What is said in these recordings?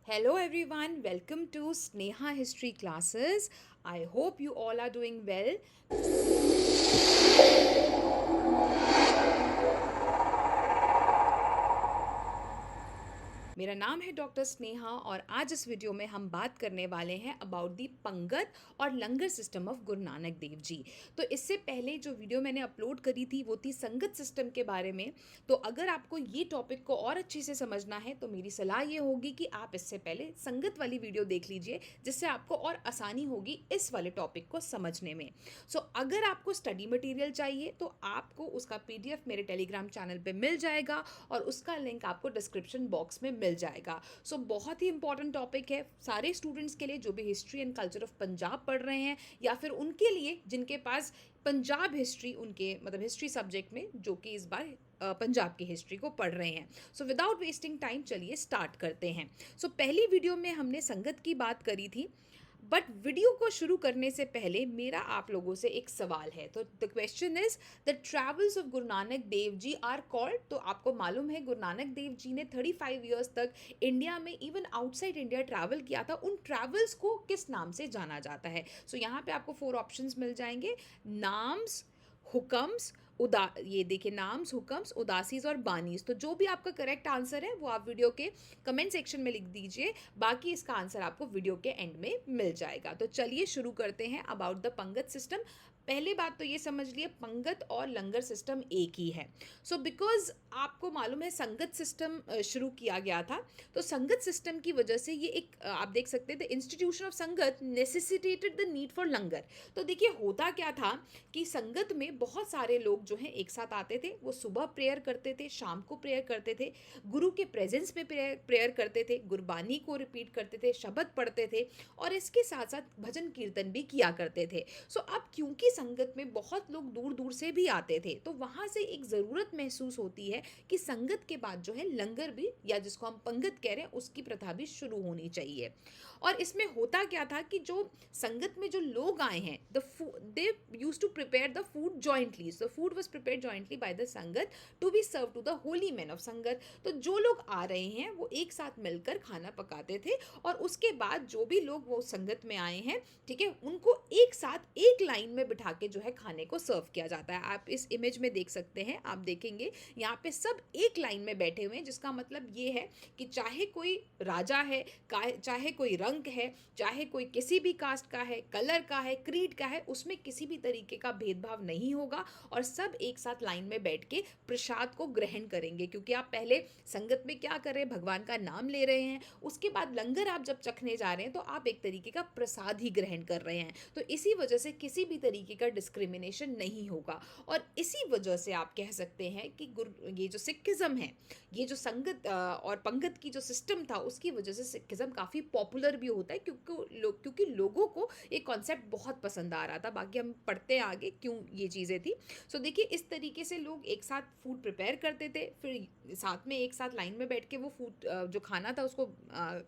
Hello everyone, welcome to Sneha History classes. I hope you all are doing well. मेरा नाम है doctor Sneha और आज इस वीडियो में हम बात करने वाले हैं अबाउट दी पंगत और लंगर सिस्टम ऑफ गुरु नानक देव जी। तो इससे पहले जो वीडियो मैंने अपलोड करी थी वो थी संगत सिस्टम के बारे में। तो अगर आपको ये टॉपिक को और अच्छे से समझना है तो मेरी सलाह ये होगी कि आप इससे पहले संगत वाली वीडियो देख लीजिए, जिससे आपको और आसानी होगी इस वाले टॉपिक को समझने में। अगर आपको स्टडी मटेरियल चाहिए तो आपको उसका PDF मेरे टेलीग्राम चैनल पे मिल जाएगा और उसका लिंक आपको डिस्क्रिप्शन बॉक्स में मिल जाएगा। बहुत ही इंपॉर्टेंट टॉपिक है सारे स्टूडेंट्स के लिए जो भी history and culture of Punjab पढ़ रहे हैं, या फिर उनके लिए जिनके पास पंजाब हिस्ट्री उनके मतलब हिस्ट्री सब्जेक्ट में जो कि इस बार पंजाब की हिस्ट्री को पढ़ रहे हैं। विदाउट वेस्टिंग टाइम चलिए स्टार्ट करते हैं। पहली वीडियो में हमने संगत की बात करी थी, बट वीडियो को शुरू करने से पहले मेरा आप लोगों से एक सवाल है। तो the question is the travels of Guru Nanak Dev ji are called. तो आपको मालूम है गुरु नानक देव जी ने 35 ईयर्स तक इंडिया में इवन आउटसाइड इंडिया ट्रैवल किया था। उन ट्रैवल्स को किस नाम से जाना जाता है? यहाँ पे आपको 4 ऑप्शंस मिल जाएंगे, नाम्स, हुकम्स, ये देखिए, नाम्स, हुकम्स, उदासीज और बानीस। तो जो भी आपका करेक्ट आंसर है वो आप वीडियो के कमेंट सेक्शन में लिख दीजिए, बाकी इसका आंसर आपको वीडियो के एंड में मिल जाएगा। तो चलिए शुरू करते हैं अबाउट द पंगत सिस्टम। पहले बात तो ये समझ लिए पंगत और लंगर सिस्टम एक ही है। बिकॉज आपको मालूम है संगत सिस्टम शुरू किया गया था, तो संगत सिस्टम की वजह से ये एक आप देख सकते हैं द इंस्टीट्यूशन ऑफ संगत नेसेसिटेटेड द नीड फॉर लंगर। तो देखिए होता क्या था कि संगत में बहुत सारे लोग जो हैं एक साथ आते थे, वो सुबह प्रेयर करते थे, शाम को प्रेयर करते थे, गुरु के प्रेजेंस में प्रेयर करते थे, गुरबानी को रिपीट करते थे, शब्द पढ़ते थे और इसके साथ साथ भजन कीर्तन भी किया करते थे। अब क्योंकि संगत में बहुत लोग दूर दूर से भी आते थे, तो वहाँ से एक ज़रूरत महसूस होती है कि संगत के बाद जो है लंगर भी, या जिसको हम पंगत कह रहे हैं, उसकी प्रथा भी शुरू होनी चाहिए। और इसमें होता क्या था कि जो संगत में जो लोग आए हैं, they use to prepare the food jointly. The food was prepare jointly by the sangat to be serve to the holy man of sangat. तो जो लोग आ रहे हैं वो एक साथ मिलकर खाना पकाते थे और उसके बाद जो भी लोग वो संगत में आए हैं, ठीक है, उनको एक साथ एक लाइन में बिठा के जो है खाने को सर्व किया जाता है। आप इस इमेज में देख सकते हैं, आप देखेंगे यहाँ पे सब एक लाइन में बैठे हुए हैं, जिसका मतलब ये है कि चाहे कोई राजा है, चाहे कोई रंग है, चाहे कोई किसी भी कास्ट का है, कलर का है, क्रीड का है, उसमें किसी भी तरीके का भेदभाव नहीं होगा और सब एक साथ लाइन में बैठ के प्रसाद को ग्रहण करेंगे। क्योंकि आप पहले संगत में क्या कर रहे हैं, भगवान का नाम ले रहे हैं, उसके बाद लंगर आप जब चखने जा रहे हैं तो आप एक तरीके का प्रसाद ही ग्रहण कर रहे हैं। तो इसी वजह से किसी भी तरीके का डिस्क्रिमिनेशन नहीं होगा और इसी वजह से आप कह सकते हैं कि ये जो सिखिज्म है, ये जो संगत और पंगत की जो सिस्टम था, उसकी वजह से सिखिज्म काफ़ी पॉपुलर भी होता है, क्योंकि लोगों को ये कॉन्सेप्ट बहुत पसंद आ रहा था। बाकी हम पढ़ते हैं आगे क्यों ये चीज़ें थी। देखिए इस तरीके से लोग एक साथ फूड प्रिपेयर करते थे, फिर साथ में एक साथ लाइन में बैठ के वो फूड जो खाना था उसको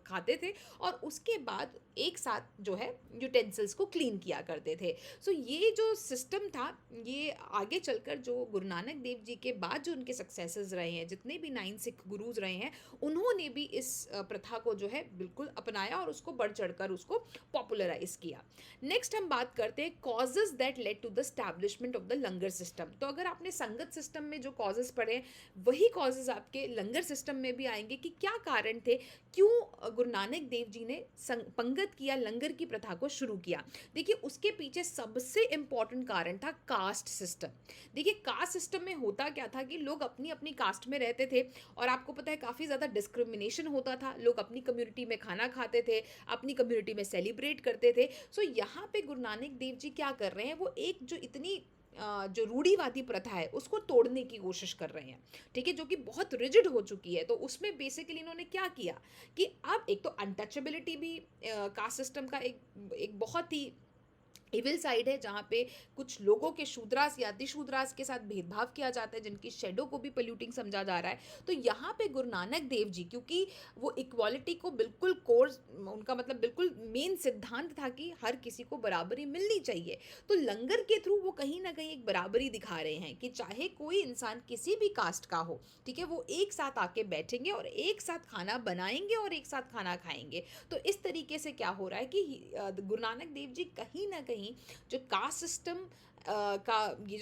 खाते थे और उसके बाद एक साथ जो है यूटेंसिल्स को क्लीन किया करते थे। ये जो सिस्टम था, ये आगे चलकर जो गुरु नानक देव जी के बाद जो उनके सक्सेसर्स रहे हैं, जितने भी 9 सिख गुरुज रहे हैं, उन्होंने भी इस प्रथा को जो है बिल्कुल अपनाया और उसको बढ़ चढ़कर उसको पॉपुलराइज किया। नेक्स्ट हम बात करते हैं causes that led to the establishment of the langar system. तो अगर आपने संगत सिस्टम में जो कॉजेज पढ़े, वही कॉजेज आपके लंगर सिस्टम में भी आएंगे कि क्या कारण थे, क्यों गुरु नानक देव जी ने पंगत किया, लंगर की प्रथा को शुरू किया। देखिए उसके पीछे सबसे इंपॉर्टेंट कारण था कास्ट सिस्टम। देखिए कास्ट सिस्टम में होता क्या था कि लोग अपनी अपनी कास्ट में रहते थे और आपको पता है काफ़ी ज़्यादा डिस्क्रिमिनेशन होता था। लोग अपनी कम्युनिटी में खाना खाते थे, अपनी कम्युनिटी में सेलिब्रेट करते थे। यहाँ पे गुरु नानक देव जी क्या कर रहे हैं, वो एक जो इतनी जो रूढ़िवादी प्रथा है उसको तोड़ने की कोशिश कर रहे हैं, ठीक है, जो कि बहुत रिजिड हो चुकी है। तो उसमें बेसिकली इन्होंने क्या किया कि अब एक तो अनटचेबिलिटी भी कास्ट सिस्टम का एक बहुत ही इविल साइड है, जहाँ पे कुछ लोगों के शूद्रास या अतिशूद्रास के साथ भेदभाव किया जाता है, जिनकी शेडो को भी पोल्यूटिंग समझा जा रहा है। तो यहाँ पे गुरु नानक देव जी, क्योंकि वो इक्वालिटी को बिल्कुल कोर्स, उनका मतलब बिल्कुल मेन सिद्धांत था कि हर किसी को बराबरी मिलनी चाहिए। तो लंगर के थ्रू वो कहीं ना कहीं एक बराबरी दिखा रहे हैं कि चाहे कोई इंसान किसी भी कास्ट का हो, ठीक है, वो एक साथ आके बैठेंगे और एक साथ खाना बनाएंगे और एक साथ खाना खाएंगे। तो इस तरीके से क्या हो रहा है कि गुरु नानक देव जी कहीं ना कहीं जो कास्ट सिस्टम का ये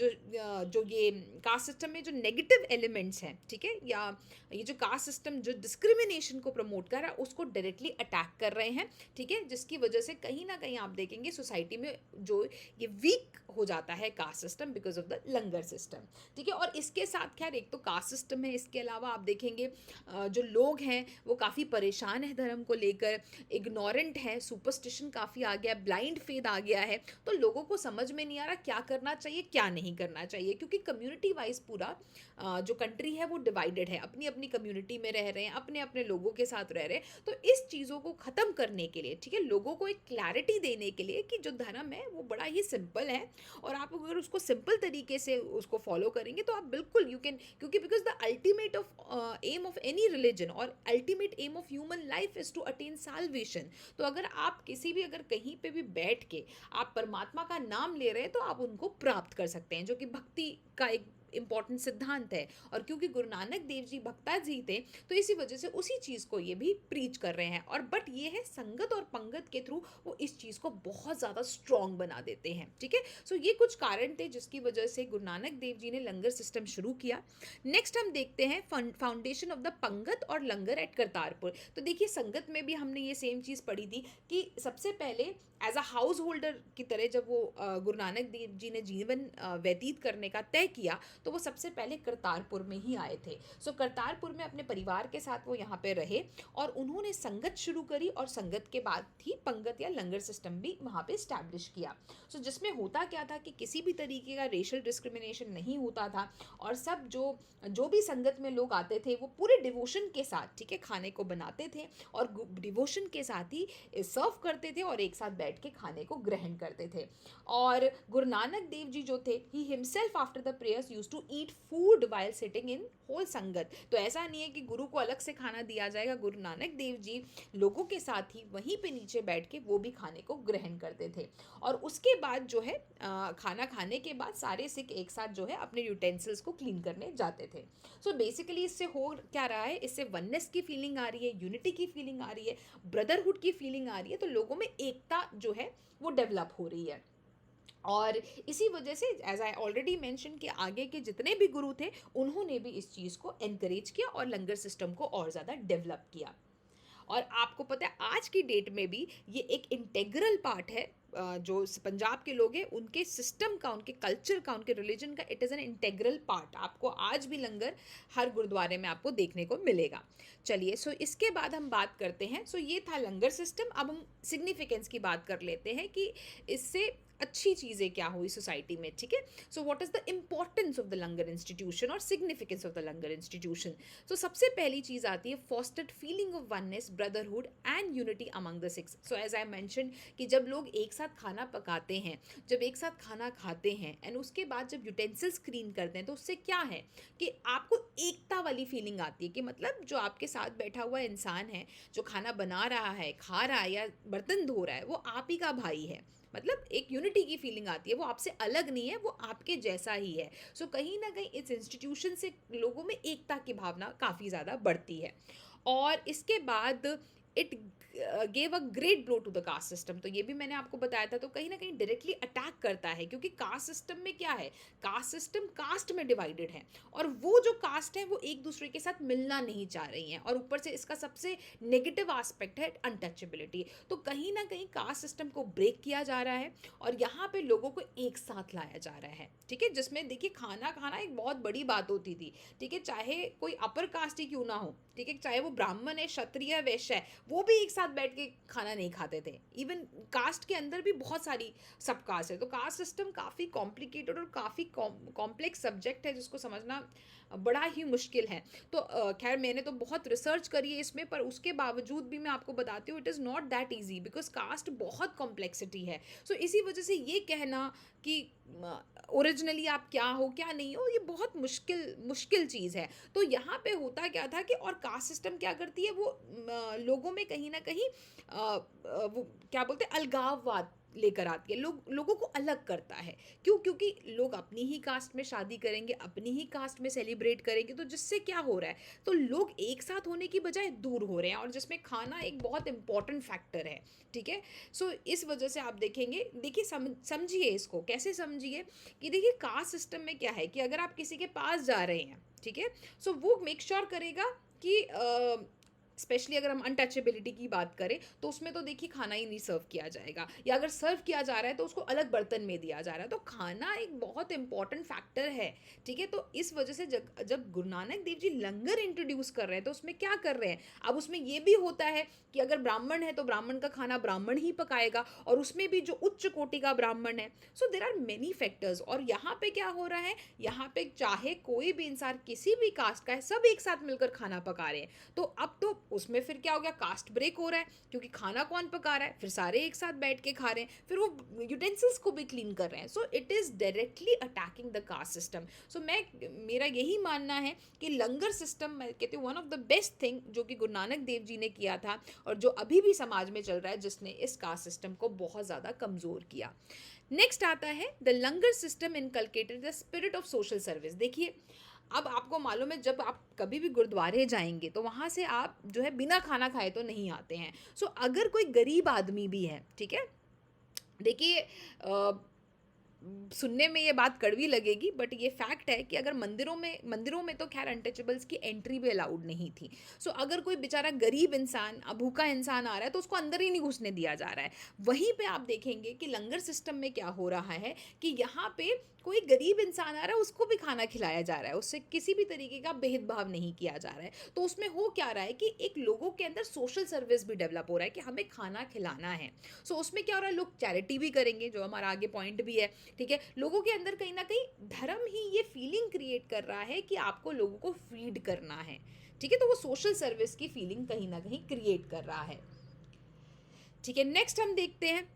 जो ये कास्ट सिस्टम में जो नेगेटिव एलिमेंट्स हैं, ठीक है, या ये जो कास्ट सिस्टम जो डिस्क्रिमिनेशन को प्रमोट कर रहा है उसको डायरेक्टली अटैक कर रहे हैं, ठीक है, जिसकी वजह से कहीं ना कहीं आप देखेंगे सोसाइटी में जो ये वीक हो जाता है caste system because of the langar system, ठीक है। और इसके साथ खैर एक तो कास्ट सिस्टम है, इसके अलावा आप देखेंगे जो लोग हैं वो काफ़ी परेशान है धर्म को लेकर, इग्नोरेंट है, सुपरस्टिशन काफ़ी आ गया, ब्लाइंड फेथ आ गया है। तो लोगों को समझ में नहीं आ रहा क्या करना चाहिए क्या नहीं करना चाहिए, क्योंकि कम्युनिटी वाइज पूरा जो कंट्री है वो डिवाइडेड है, अपनी अपनी कम्युनिटी में रह रहे हैं, अपने अपने लोगों के साथ रह रहे हैं। तो इस चीज़ों को ख़त्म करने के लिए, ठीक है, लोगों को एक क्लैरिटी देने के लिए कि जो धर्म है वो बड़ा ही सिंपल है, और आप अगर उसको सिंपल तरीके से उसको फॉलो करेंगे तो आप बिल्कुल यू कैन, क्योंकि because the ultimate of aim of any religion और ultimate aim of human life is to attain salvation. तो अगर आप किसी भी अगर कहीं पे भी बैठ के आप परमात्मा का नाम ले रहे हैं तो आप उनको प्राप्त कर सकते हैं, जो कि भक्ति का एक इंपॉर्टेंट सिद्धांत है। और क्योंकि गुरु नानक देव जी भक्ता जी थे तो इसी वजह से उसी चीज़ को ये भी प्रीच कर रहे हैं। और बट ये है संगत और पंगत के थ्रू वो इस चीज़ को बहुत ज़्यादा स्ट्रॉन्ग बना देते हैं, ठीक है। सो ये कुछ कारण थे जिसकी वजह से गुरु नानक देव जी ने लंगर सिस्टम शुरू किया। नेक्स्ट हम देखते हैं फाउंडेशन ऑफ द पंगत और लंगर एट करतारपुर। तो देखिए संगत में भी हमने ये सेम चीज़ पढ़ी थी कि सबसे पहले एज अ हाउस होल्डर की तरह जब वो गुरु नानक देव जी ने जीवन व्यतीत करने का तय किया तो वो सबसे पहले करतारपुर में ही आए थे। सो करतारपुर में अपने परिवार के साथ वो यहाँ पे रहे और उन्होंने संगत शुरू करी, और संगत के बाद ही पंगत या लंगर सिस्टम भी वहाँ पे इस्टेब्लिश किया। सो जिसमें होता क्या था कि किसी भी तरीके का रेशियल डिस्क्रिमिनेशन नहीं होता था, और सब जो भी संगत में लोग आते थे वो पूरे डिवोशन के साथ, ठीक है, खाने को बनाते थे और डिवोशन के साथ ही सर्व करते थे और एक साथ बैठ के खाने को ग्रहण करते थे। और गुरु नानक देव जी जो थे ही himself after the prayers used to eat food while sitting in whole sangat. तो ऐसा नहीं है कि गुरु को अलग से खाना दिया जाएगा, गुरु नानक देव जी लोगों के साथ ही वहीं पे नीचे बैठ के वो भी खाने को ग्रहण करते थे। और उसके बाद जो है खाना खाने के बाद सारे सिख एक साथ जो है अपने यूटेंसिल्स को क्लीन करने जाते थे। सो बेसिकली इससे हो क्या रहा है, इससे वननेस की फीलिंग आ रही है, यूनिटी की फीलिंग आ रही है, ब्रदरहुड की फीलिंग आ रही है, तो लोगों में एकता जो है वो डेवलप हो रही है। और इसी वजह से एज आई ऑलरेडी मेंशन कि आगे के जितने भी गुरु थे उन्होंने भी इस चीज़ को एनकरेज किया और लंगर सिस्टम को और ज़्यादा डेवलप किया। और आपको पता है आज की डेट में भी ये एक इंटेग्रल पार्ट है, जो पंजाब के लोग हैं उनके सिस्टम का, उनके कल्चर का, उनके रिलीजन का, it is an integral part. आपको आज भी लंगर हर गुरुद्वारे में आपको देखने को मिलेगा। चलिए, सो इसके बाद हम बात करते हैं, सो ये था लंगर सिस्टम। अब हम सिग्निफिकेंस की बात कर लेते हैं कि इससे अच्छी चीज़ें क्या हुई सोसाइटी में, ठीक है। So what is the importance of the langar institution और significance of the langar institution. तो सबसे पहली चीज़ आती है fostered feeling of oneness, brotherhood and unity among the Sikhs. So as I mention कि जब लोग एक साथ खाना पकाते हैं, जब एक साथ खाना खाते हैं एंड उसके बाद जब यूटेंसिल्स क्लीन करते हैं, तो उससे क्या है कि आपको एकता वाली फीलिंग आती है कि मतलब जो आपके साथ बैठा हुआ इंसान है, जो खाना बना रहा है, खा रहा है या बर्तन धो रहा है, वो आप ही का भाई है। मतलब एक यूनिटी की फीलिंग आती है, वो आपसे अलग नहीं है, वो आपके जैसा ही है। सो कहीं ना कहीं इस इंस्टीट्यूशन से लोगों में एकता की भावना काफ़ी ज़्यादा बढ़ती है। और इसके बाद it gave a great blow to the caste system. तो ये भी मैंने आपको बताया था, तो कहीं ना कहीं डायरेक्टली अटैक करता है, क्योंकि कास्ट सिस्टम में क्या है, कास्ट सिस्टम कास्ट में डिवाइडेड है और वो जो कास्ट है वो एक दूसरे के साथ मिलना नहीं चाह रही हैं, और ऊपर से इसका सबसे नेगेटिव एस्पेक्ट है अनटचेबिलिटी। तो कहीं ना कहीं कास्ट सिस्टम को ब्रेक किया जा रहा है और यहाँ पे लोगों को एक साथ लाया जा रहा है, ठीक है। जिसमें देखिए खाना खाना एक बहुत बड़ी बात होती थी, ठीक है, चाहे कोई अपर कास्ट ही क्यों ना हो, ठीक है, चाहे वो ब्राह्मण है, क्षत्रिय, वैश्य है, वो भी एक साथ बैठ के खाना नहीं खाते थे। इवन कास्ट के अंदर भी बहुत सारी सब कास्ट है, तो कास्ट सिस्टम काफ़ी कॉम्प्लिकेटेड और काफ़ी कॉम्प्लेक्स सब्जेक्ट है जिसको समझना बड़ा ही मुश्किल है। तो खैर मैंने तो बहुत रिसर्च करी है इसमें, पर उसके बावजूद भी मैं आपको बताती हूँ it is not that easy, because caste बहुत कॉम्प्लेक्सिटी है। सो इसी वजह से ये कहना कि ओरिजिनली आप क्या हो क्या नहीं हो, ये बहुत मुश्किल मुश्किल चीज़ है। तो यहाँ पे होता क्या था कि, और कास्ट सिस्टम क्या करती है, वो लोगों में कहीं ना कहीं वो क्या बोलते हैं, अलगाववाद लेकर आती है, लोगों को अलग करता है। क्यों? क्योंकि लोग अपनी ही कास्ट में शादी करेंगे, अपनी ही कास्ट में सेलिब्रेट करेंगे, तो जिससे क्या हो रहा है, तो लोग एक साथ होने की बजाय दूर हो रहे हैं, और जिसमें खाना एक बहुत इंपॉर्टेंट फैक्टर है। ठीक है, सो इस वजह से आप देखेंगे, देखिए समझिए इसको, कैसे समझिए कि देखिए कास्ट सिस्टम में क्या है कि अगर आप किसी के पास जा रहे हैं, ठीक है, सो वो मेक श्योर करेगा कि स्पेशली अगर हम अनटचेबिलिटी की बात करें तो उसमें तो देखिए खाना ही नहीं सर्व किया जाएगा, या अगर सर्व किया जा रहा है तो उसको अलग बर्तन में दिया जा रहा है। तो खाना एक बहुत इंपॉर्टेंट फैक्टर है। ठीक है, तो इस वजह से जब गुरु नानक देव जी लंगर इंट्रोड्यूस कर रहे हैं तो उसमें क्या कर रहे हैं, अब उसमें ये भी होता है कि अगर ब्राह्मण है तो ब्राह्मण का खाना ब्राह्मण ही पकाएगा, और उसमें भी जो उच्च कोटि का ब्राह्मण है। सो देर आर मेनी फैक्टर्स, और यहाँ पे क्या हो रहा है, यहाँ पे चाहे कोई भी इंसान किसी भी कास्ट का है, सब एक साथ मिलकर खाना पका रहे हैं। तो अब तो उसमें फिर क्या हो गया, कास्ट ब्रेक हो रहा है, क्योंकि खाना कौन पका रहा है, फिर सारे एक साथ बैठ के खा रहे हैं, फिर वो यूटेंसिल्स को भी क्लीन कर रहे हैं। So it is directly attacking the caste system. So मेरा यही मानना है कि लंगर सिस्टम, मैं कहती हूँ one of the best thing जो कि गुरु नानक देव जी ने किया था, और जो अभी भी समाज में चल रहा है, जिसने इस कास्ट सिस्टम को बहुत ज़्यादा कमज़ोर किया। नेक्स्ट आता है the langar system inculcated the spirit of social service. देखिए, अब आपको मालूम है, जब आप कभी भी गुरुद्वारे जाएंगे तो वहाँ से आप जो है बिना खाना खाए तो नहीं आते हैं। सो अगर कोई गरीब आदमी भी है, ठीक है, देखिए सुनने में ये बात कड़वी लगेगी, बट ये फैक्ट है कि अगर मंदिरों में तो खैर अनटचेबल्स की एंट्री भी अलाउड नहीं थी। सो अगर कोई बेचारा गरीब इंसान, भूखा इंसान आ रहा है तो उसको अंदर ही नहीं घुसने दिया जा रहा है। वहीं पे आप देखेंगे कि लंगर सिस्टम में क्या हो रहा है कि यहाँ पे कोई गरीब इंसान आ रहा है, उसको भी खाना खिलाया जा रहा है, उससे किसी भी तरीके का भेदभाव नहीं किया जा रहा है। तो उसमें हो क्या रहा है कि एक लोगों के अंदर सोशल सर्विस भी डेवलप हो रहा है कि हमें खाना खिलाना है। सो उसमें क्या हो रहा है, लोग चैरिटी भी करेंगे, जो हमारा आगे पॉइंट भी है। ठीक है, लोगों के अंदर कहीं ना कहीं धर्म ही ये फीलिंग क्रिएट कर रहा है कि आपको लोगों को फीड करना है। ठीक है, तो वो सोशल सर्विस की फीलिंग कहीं ना कहीं क्रिएट कर रहा है। ठीक है, नेक्स्ट हम देखते हैं,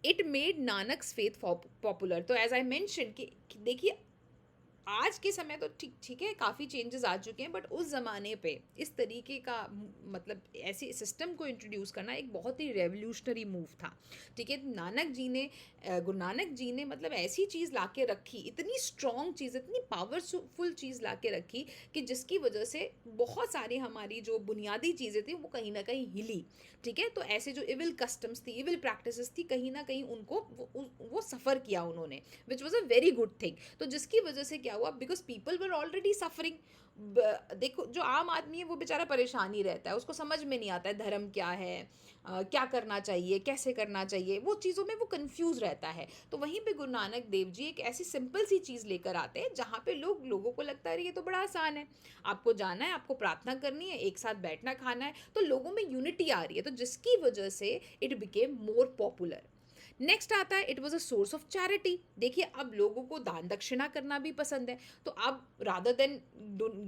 इट मेड नानक्स फेथ पॉपुलर। तो एज आई मेंशन कि देखिए आज के समय तो ठीक ठीक है, काफ़ी चेंजेस आ चुके हैं, बट उस ज़माने पे इस तरीके का मतलब ऐसे सिस्टम को इंट्रोड्यूस करना एक बहुत ही रेवोल्यूशनरी मूव था। ठीक है, गुरु नानक जी ने मतलब ऐसी चीज़ ला के रखी, इतनी स्ट्रॉन्ग चीज़, इतनी पावरफुल चीज़ ला के रखी कि जिसकी वजह से बहुत सारी हमारी जो बुनियादी चीज़ें थी वो कहीं ना कहीं हिली। ठीक है, तो ऐसे जो इविल कस्टम्स थी, इविल प्रैक्टिसेस थी, कहीं ना कहीं उनको वो सफ़र किया उन्होंने, which was a very good thing. तो जिसकी वजह से क्या हुआ, because people were already suffering. देखो जो आम आदमी है वो बेचारा परेशान ही रहता है, उसको समझ में नहीं आता है धर्म क्या है, क्या करना चाहिए, कैसे करना चाहिए, वो चीज़ों में वो कंफ्यूज रहता है। तो वहीं पे गुरु नानक देव जी एक ऐसी सिंपल सी चीज़ लेकर आते हैं जहाँ पे लोगों को लगता है ये तो बड़ा आसान है, आपको जाना है, आपको प्रार्थना करनी है, एक साथ बैठना खाना है, तो लोगों में यूनिटी आ रही है, तो जिसकी वजह से it became more popular. Next आता है, it was a source of charity. देखिए अब लोगों को दान दक्षिणा करना भी पसंद है, तो अब रादर देन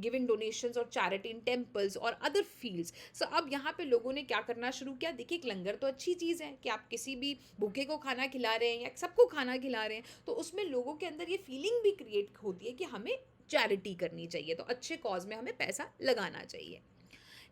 गिविंग डोनेशंस और चैरिटी इन टेम्पल्स और अदर फील्ड्स, सो अब यहाँ पे लोगों ने क्या करना शुरू किया। देखिए एक लंगर तो अच्छी चीज़ है कि आप किसी भी भूखे को खाना खिला रहे हैं या सबको खाना खिला रहे हैं, तो उसमें लोगों के अंदर ये फीलिंग भी क्रिएट होती है कि हमें चैरिटी करनी चाहिए, तो अच्छे कॉज में हमें पैसा लगाना चाहिए।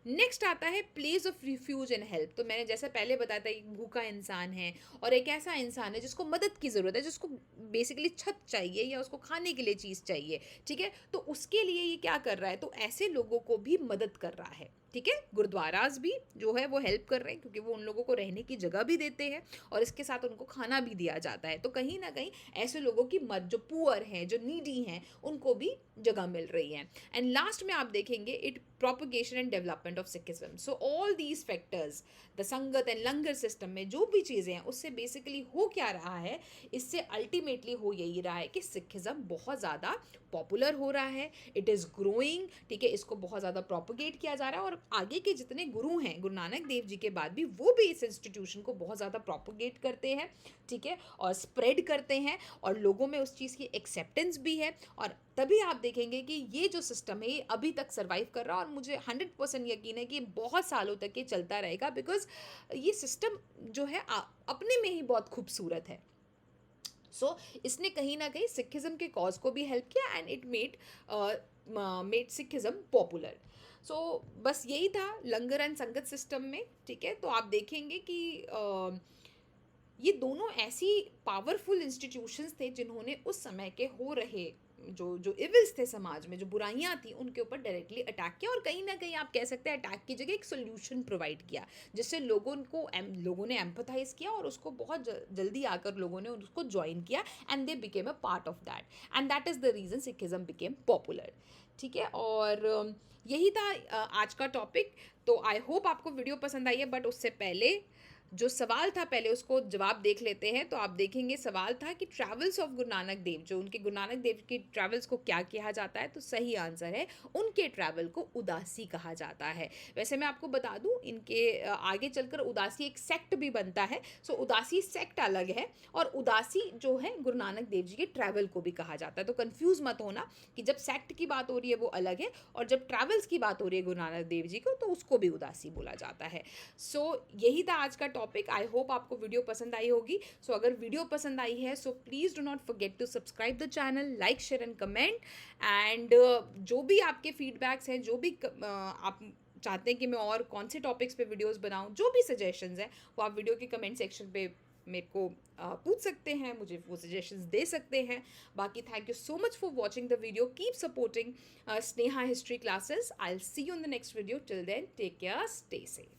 नेक्स्ट आता है place of refuge and help. तो मैंने जैसा पहले बताया था, एक भूखा इंसान है और एक ऐसा इंसान है जिसको मदद की ज़रूरत है, जिसको बेसिकली छत चाहिए या उसको खाने के लिए चीज़ चाहिए। ठीक है, तो उसके लिए ये क्या कर रहा है, तो ऐसे लोगों को भी मदद कर रहा है। ठीक है, गुरुद्वाराज भी जो है वो हेल्प कर रहे हैं, क्योंकि वो उन लोगों को रहने की जगह भी देते हैं और इसके साथ उनको खाना भी दिया जाता है। तो कहीं ना कहीं ऐसे लोगों की मदद, जो पुअर हैं, जो नीडी हैं, उनको भी जगह मिल रही है। एंड लास्ट में आप देखेंगे, it propagation and development of Sikhism. So all these factors, the संगत एंड लंगर सिस्टम में जो भी चीज़ें हैं, उससे बेसिकली हो क्या रहा है, इससे अल्टीमेटली हो यही रहा है कि सिखिज्म बहुत ज़्यादा पॉपुलर हो रहा है, इट इज़ ग्रोइंग। ठीक है, इसको बहुत ज़्यादा प्रोपगेट किया जा रहा है और और आगे के जितने गुरु हैं गुरु नानक देव जी के बाद भी, वो भी इस इंस्टीट्यूशन को बहुत ज़्यादा प्रोपोगेट करते हैं, ठीक है, और स्प्रेड करते हैं, और लोगों में उस चीज़ की एक्सेप्टेंस भी है, और तभी आप देखेंगे कि ये जो सिस्टम है ये अभी तक सर्वाइव कर रहा है, और मुझे 100% यकीन है कि बहुत सालों तक ये चलता रहेगा, बिकॉज ये सिस्टम जो है अपने में ही बहुत खूबसूरत है। इसने कहीं ना कहीं सिखिज्म के कॉज को भी हेल्प किया, and it made Sikhism popular. बस यही था लंगर एंड संगत सिस्टम में, ठीक है। तो आप देखेंगे कि ये दोनों ऐसी पावरफुल इंस्टीट्यूशंस थे जिन्होंने उस समय के हो रहे जो इविल्स थे समाज में, जो बुराइयां थी, उनके ऊपर डायरेक्टली अटैक किया, और कहीं ना कहीं आप कह सकते हैं अटैक की जगह एक सोल्यूशन प्रोवाइड किया, जिससे लोगों ने एम्पथाइज किया, और उसको बहुत जल्दी आकर लोगों ने उसको ज्वाइन किया, and they became a part of that, and that is the reason Sikhism became popular, ठीक है। और यही था आज का टॉपिक। तो आई होप आपको वीडियो पसंद आई है, बट उससे पहले जो सवाल था पहले उसको जवाब देख लेते हैं। तो आप देखेंगे सवाल था कि ट्रैवल्स ऑफ गुरु नानक देव, जो उनके गुरु नानक देव की ट्रैवल्स को क्या कहा जाता है, तो सही आंसर है उनके ट्रैवल को उदासी कहा जाता है। वैसे मैं आपको बता दूं, इनके आगे चलकर उदासी एक सेक्ट भी बनता है। उदासी सेक्ट अलग है, और उदासी जो है गुरु नानक देव जी के ट्रैवल को भी कहा जाता है। तो कंफ्यूज मत होना कि जब सेक्ट की बात हो रही है वो अलग है, और जब ट्रैवल्स की बात हो रही है गुरु नानक देव जी को, तो उसको भी उदासी बोला जाता है। यही था आज का टॉपिक। आई होप आपको वीडियो पसंद आई होगी। अगर वीडियो पसंद आई है, so please do not forget to subscribe the channel, like, share and comment, and जो भी आपके फीडबैक्स हैं, जो भी आप चाहते हैं कि मैं और कौन से टॉपिक्स पे वीडियोस बनाऊं, जो भी सजेशंस हैं, वो आप वीडियो के कमेंट सेक्शन पे मेरे को पूछ सकते हैं, मुझे वो सजेशंस दे सकते हैं। बाकी thank you so much for watching the video, keep supporting Sneha history classes. I will see you in the next video. Till then, take care, stay safe.